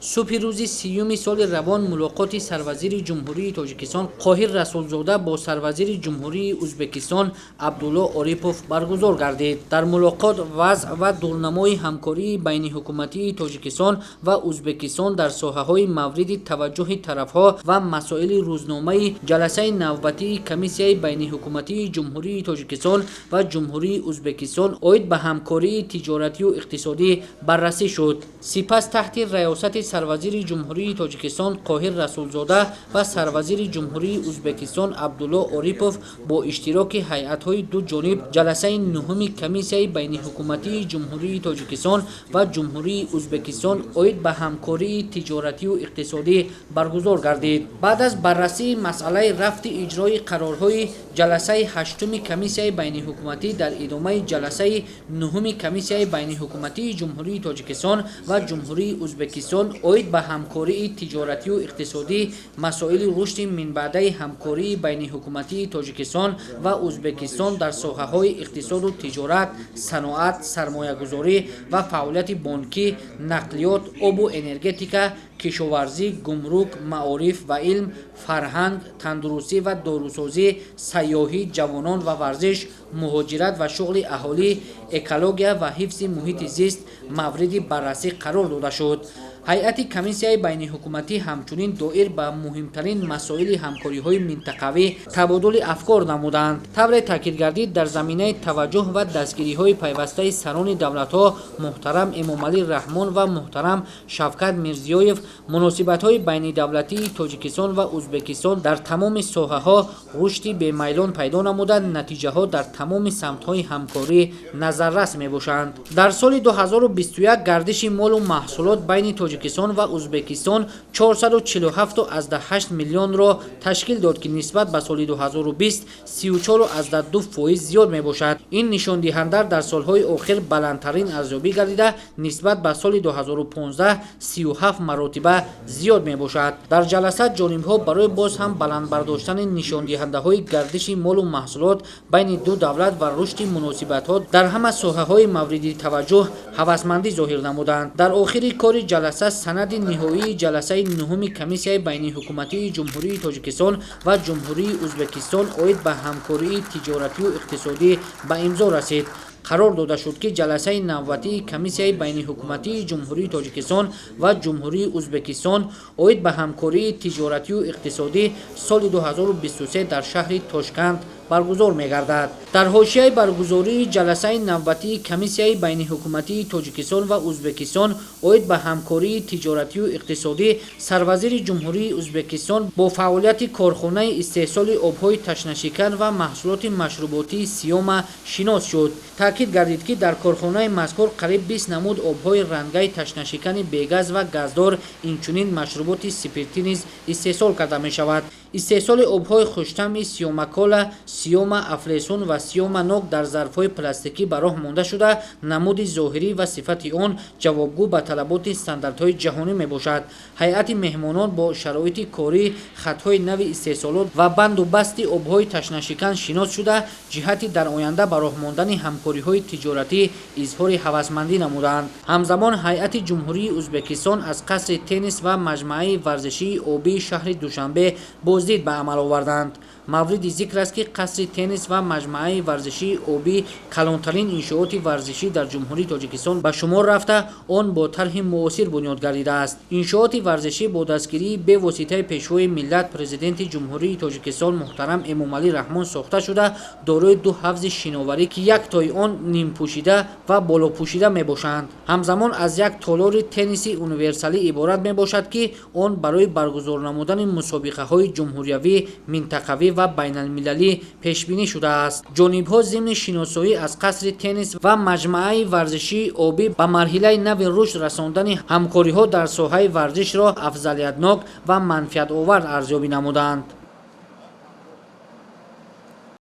صبح روز 30 سال روان ملاقات سروزیر جمهوری تاجیکستان قاهر رسولزاده با سروزیر جمهوری ازبکستان عبدالله آریپوف برگزار گردید. در ملاقات وضع و دورنمای همکاری بین حکومتی تاجیکستان و ازبکستان در ساحه‌های مورد توجه طرف‌ها و مسائل روزنامه جلسه نوبتی کمیسیای بین حکومتی جمهوری تاجیکستان و جمهوری ازبکستان عاید به همکاری تجارتی و اقتصادی بررسی شد. سپس تحت ریاست سروزیر جمهوری تاجیکستان قاهر رسولزاده و سروزیر جمهوری ازبکستان عبدالله آریپوف با اشتراک هیئت‌های دو جانب جلسه نهم کمیسیای بین حکومتی جمهوری تاجیکستان و جمهوری ازبکستان عاید به همکاری تجارتی و اقتصادی برگزار گردید. بعد از بررسی مسئله رفت اجرای قرارهای جلسه هشتم کمیسیای بین حکومتی در ادامه جلسه نهم کمیسیای بین حکومتی جمهوری تاجیکستان و جمهوری ازبکستان عاید به همکاری تجارتی و اقتصادی، مسائل رشد من بعده همکاری بین حکومتی تاجیکستان و ازبکستان در ساحه‌های اقتصاد و تجارت، صنعت، سرمایه‌گذاری و فعالیت بانکی، نقلیات، آب و انرژتیکا، کشاورزی، گمرک، معارف و علم، فرهنگ، تندرستی و داروسازی، سیاحی، جوانان و ورزش، مهاجرت و شغل اهالی، اکولوژی و حفظ محیط زیست مورد بررسی قرار داده شد. هیئت کمیسیای بین حکومتی همچنین دایر به مهمترین مسائل همکاری‌های منطقوی تبادل افکار نمودند. طور تاکید گردید در زمینه توجه و دستگیری‌های پیوسته سران دولت‌ها محترم امامعلی رحمان و محترم شفقت میرزیویف، مناسبت‌های بین دولتی تاجیکستان و ازبکستان در تمام ساحه‌ها رشد به میلان پیدا نموده، نتیجه‌ها در تمام سمت‌های همکاری نظررس می‌باشند. در سال 2021 گردش مال و محصولات بین تاجیکستان و ازبکستان 447.8 میلیون را تشکیل داد که نسبت به سال 2020 34.2% زیاد می باشد. این نشان دهنده در سالهای آخر بلندترین ارزیابی گردیده نسبت به سال 2015 37 مرتبه زیاد می باشد. در جلسه جانب‌ها برای باز هم بلند برداشتن نشان دهنده های گردش مال و محصولات بین دو دولت و رشد مناسبت‌ها در همه ساحه‌های مورد توجه هوسمندی ظاهر نمودند. در آخر کار جلسه سند نهایی جلسه نهم کمیسیای بین حکومتی جمهوری تاجیکستان و جمهوری ازبکستان عاید به همکاری تجارتی و اقتصادی به امضا رسید. قرار داده شد که جلسه نوبتی کمیسیای بین حکومتی جمهوری تاجیکستان و جمهوری ازبکستان عاید به همکاری تجارتی و اقتصادی سال 2023 در شهر تاشکند برگزار می‌گردد. در حاشیه برگزاری جلسه نوبتی کمیسیای بین حکومتی تاجیکستان و ازبکستان عاید به همکاری تجارتی و اقتصادی، سروزیر جمهوری ازبکستان با فعالیت کارخانه استحصال آب‌های تشنه‌شکن و محصولات مشروباتی سیوما شناس شد. تاکید گردید که در کارخانه مذکور قریب 20 نمود آب‌های رنگی تشنه‌شکن بی‌گاز و گازدار، اینچنین مشروبات سپیرتی نیز استحصال کرده می‌شود. استحصال آب‌های خوش‌طعم سیوما کولا، سیوما افلیسون و سیوما نوک در ظرف‌های پلاستیکی به راه مانده شده، نمود ظاهری و صفت آن جوابگو به طلبات استانداردهای جهانی میباشد. هیئت مهمانان با شرایط کاری، خطهای نو استحصالات و بند و بست آب‌های تشنه‌شکن شناس شده، جهتی در آینده به راه ماندن همکاری‌های تجارتی اظهار هوسمندی نمودند. همزمان هیئت جمهوری ازبکستان از قصر تنیس و مجمع ورزشی آبی شهر دوشنبه بازدید به عمل آوردند. مورد ذکر است که قصر تنیس و مجمع ورزشی آبی کلانترین انشاءات ورزشی در جمهوری تاجیکستان به شمار رفته، آن با طرح معاصر بنیاد گردیده است. انشاءات ورزشی با دستگیری به واسطه پیشوای ملت پرزیدنت جمهوری تاجیکستان محترم امامعلی رحمان ساخته شده، دارای دو حوض شناوری که یک تای آن نیم پوشیده و بالا پوشیده می باشند. همزمان از یک تالار تنیس یونیورسالی عبارت می باشد که آن برای برگزار نمودن مسابقه های جمهوریوی، منطقوی و بین المللی پیش بینی شده است. جانب‌ها ضمن شناسایی از قصر تنیس و مجمع ورزشی آبی به مرحله نو رشد رساندن همکاری‌ها در ساحه ورزش را افضلیت‌ناک و منفعت آور ارزیابی نمودند.